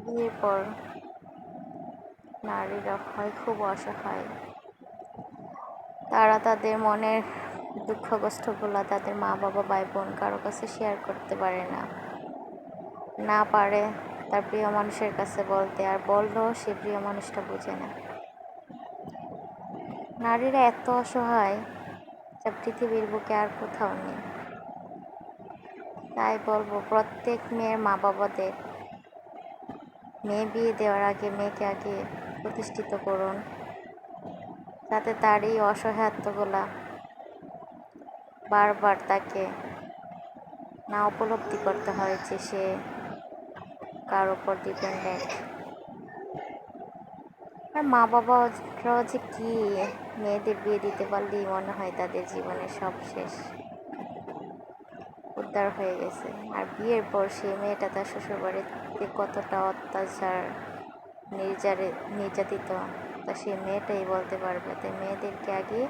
বিয়ের পর নারীরা হয় খুব অসহায়। তারা তাদের মনের দুঃখ কষ্টগুলো তাদের মা বাবা ভাই বোন কারো কাছে শেয়ার করতে পারে না, না পারে তার প্রিয় মানুষের কাছে বলতে, আর বললেও সে প্রিয় মানুষটা বুঝে না। নারীরা এত অসহায় যা পৃথিবীর বুকে আর কোথাও নেই। তাই বলবো প্রত্যেক মেয়ের মা বাবাদের, মেয়ে বিয়ে দেওয়ার আগে মেয়েকে আগে প্রতিষ্ঠিত করুন, যাতে তার এই অসহায়ত্বগুলা বারবার তাকে না উপলব্ধি করতে হয় যে সে কার উপর ডিপেন্ডেন্ট। আর মা বাবারাও যে কি, মেয়েদের বিয়ে দিতে পারলেই মনে হয় তাদের জীবনের সব শেষ, উদ্ধার হয়ে গেছে। আর বিয়ের পর সেই মেয়েটা তার শ্বশুরবাড়িতে কতটা অত্যাচার নির্যাতিত তা সেই মেয়েটাই বলতে পারবে। তাই মেয়েদেরকে আগে